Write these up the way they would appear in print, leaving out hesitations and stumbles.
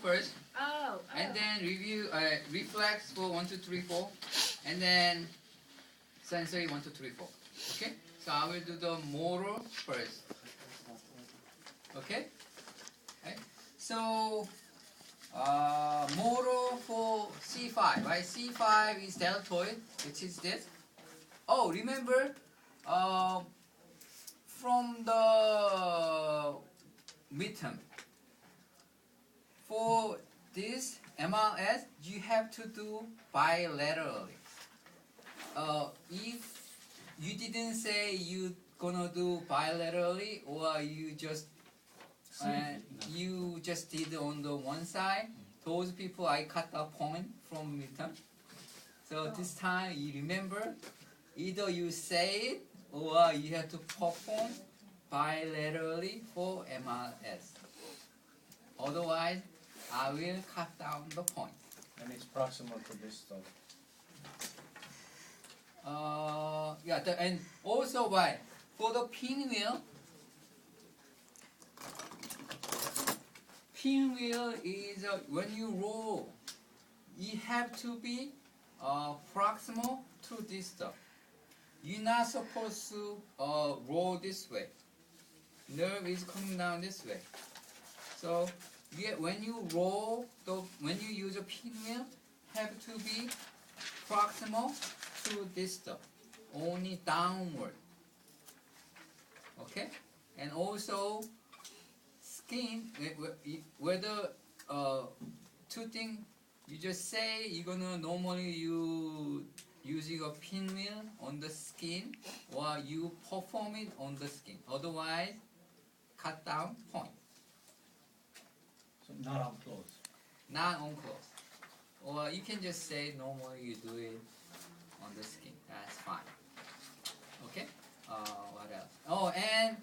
first, Oh. and then review reflex for 1, 2, 3, 4, and then sensory 1, 2, 3, 4. Okay? So I will do the motor first. Okay? Okay? So motor for C5, right? C5 is deltoid, which is this. Oh, remember from the midterm, for this MRS, you have to do bilaterally. If you didn't say you gonna do bilaterally, or you just did on the one side, those people I cut a point from midterm. So this time you remember, either you say it or you have to perform bilaterally for MRS. Otherwise, I will cut down the point. And it's proximal to this stuff. Yeah, and also why? For the pinwheel is when you roll, you have to be proximal to this stuff. You're not supposed to roll this way. Nerve is coming down this way. So when you roll, when you use a pinwheel, have to be proximal to this stuff, only downward. Okay, and also skin, whether two things, you just say you're gonna normally using a pinwheel on the skin, or you perform it on the skin. Otherwise, cut down point. So not on clothes. Not on clothes. Or you can just say normally you do it on the skin. That's fine. Okay? What else? Oh, and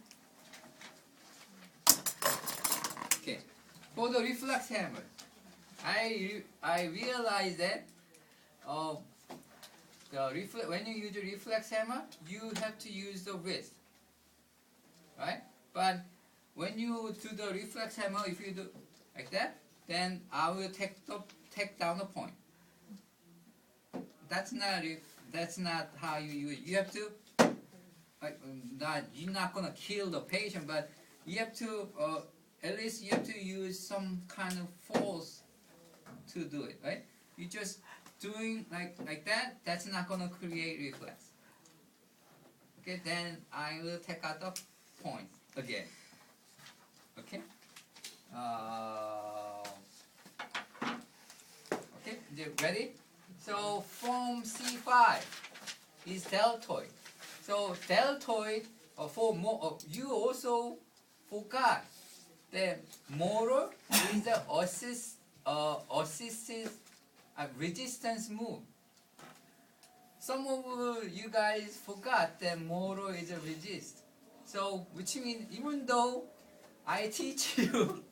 okay. For the reflex hammer, I realized that when you use a reflex hammer, you have to use the wrist, right? But when you do the reflex hammer, if you do like that, then I will take down the point. That's not how you use it. You have to you're not gonna kill the patient, but you have to at least you have to use some kind of force to do it, right? You just doing like that. That's not gonna create reflex. Okay, then I will take out the point again. Okay. Okay, ready? So from C5 is deltoid. So deltoid for more. You also forgot that motor is the assisted resistance move. Some of you guys forgot that motor is a resist. So which means even though I teach you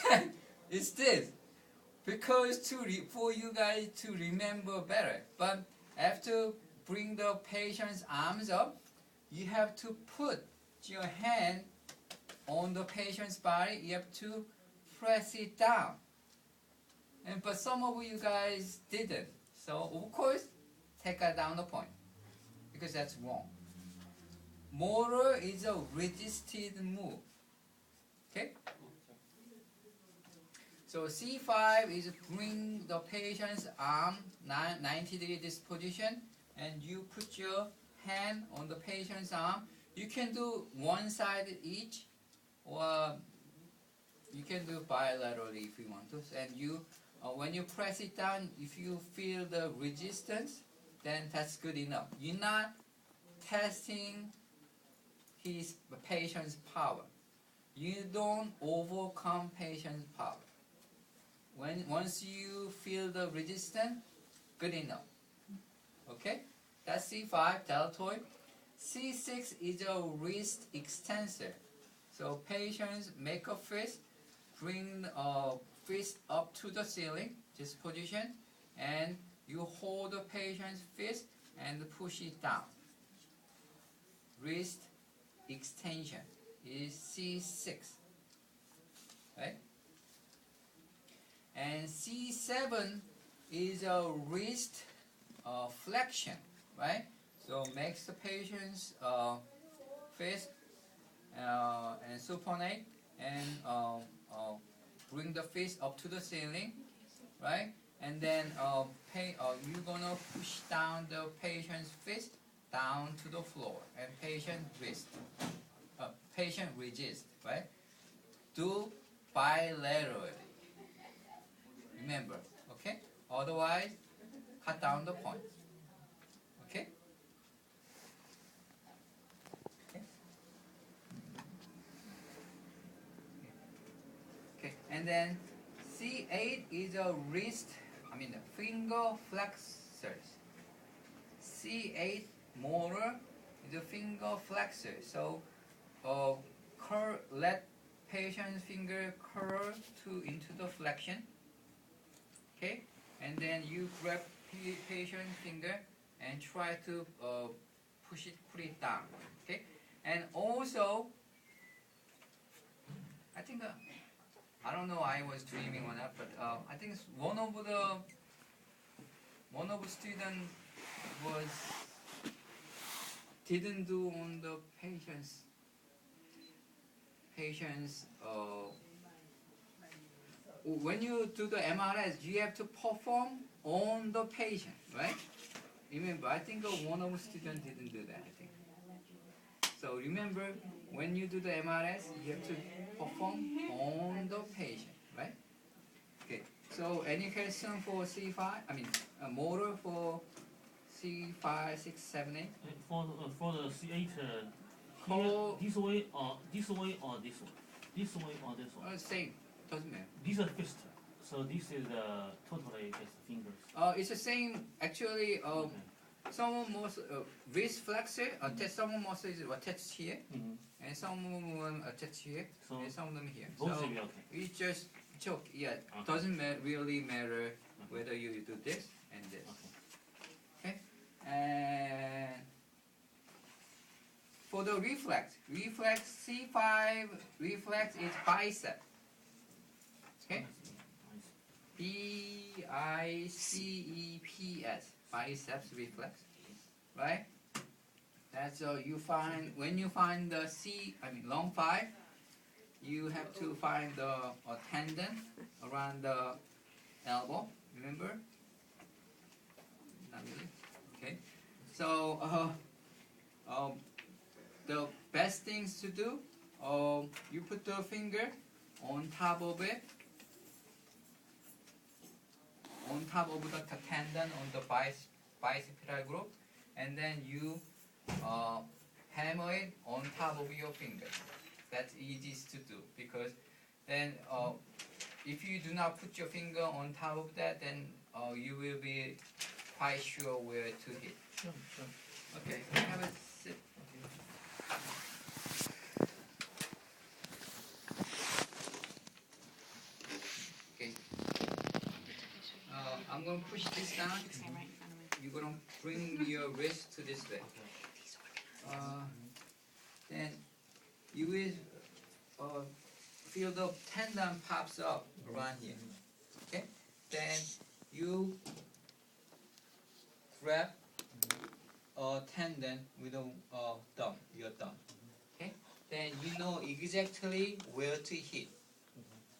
that it's this, because for you guys to remember better. But after bring the patient's arms up, you have to put your hand on the patient's body. You have to press it down. But some of you guys didn't. So of course, take down the point, because that's wrong. Motor is a resisted move. Okay? So C5 is bring the patient's arm 90-degree disposition, and you put your hand on the patient's arm. You can do one side each, or you can do bilaterally if you want to. And you, when you press it down, if you feel the resistance, then that's good enough. You're not testing the patient's power. You don't overcome patient's power. Once you feel the resistance, good enough. Okay? That's C5, deltoid. C6 is a wrist extensor. So patients make a fist, bring a fist up to the ceiling, this position, and you hold the patient's fist and push it down. Wrist extension is C6. Right? And C7 is a wrist flexion, right? So makes the patient's fist and supinate and bring the fist up to the ceiling, right? And then you're gonna push down the patient's fist down to the floor, and patient resist, right? Do bilaterally. Remember, okay? Otherwise, cut down the point. Okay? Okay, and then C8 is a finger flexors. C8 motor is a finger flexor. So, let patient's finger curl into the flexion. Okay, and then you grab patient's finger and try to put it down. Okay, and also, I think I don't know I was dreaming or not, but I think one of the student didn't do on the patient's when you do the MRS, you have to perform on the patient, right? Remember, I think one of the students didn't do that, I think. So remember, when you do the MRS, you have to perform on the patient, right? Okay, so any question for C5? A motor for C5, 6, 7, 8? For the C8, Call- this way or this way or this way? This way or this way? Same, doesn't matter. These are fist. So this is totally just fingers. It's the same, actually, Okay. some muscle, wrist flexor, some muscle is attached here, and some of them attached here, So and some of them here. both So will be okay. it's just choke. Yeah, Okay. doesn't really matter whether you do this and this. Okay. Okay, and for the reflex C5 reflex is bicep. Okay, biceps, biceps reflex, right? That's you find when you find the long 5, you have to find the tendon around the elbow. Remember? Not really. Okay. So the best things to do, you put the finger on top of it, on top of the tendon on the bicipital group, and then you hammer it on top of your finger. That's easiest to do, because then if you do not put your finger on top of that, then you will be quite sure where to hit. Sure. Okay, have a sit. Okay. I'm going to push this down. You're going to bring your wrist to this way. Then you will feel the tendon pops up around here. Okay? Then you grab a tendon with your thumb. Okay? Then you know exactly where to hit.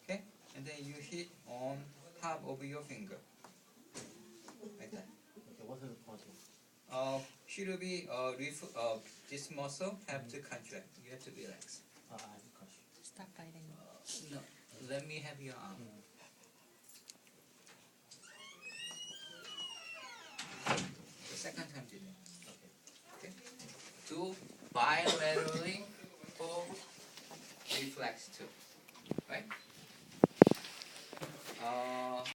Okay? And then you hit on top of your finger. Like that. Okay, what is the position? Should be this muscle have to contract. You have to relax. I have a question. Stop biting. No, let me have your arm. The second time do that. Okay. Do bilaterally for reflex too. Right?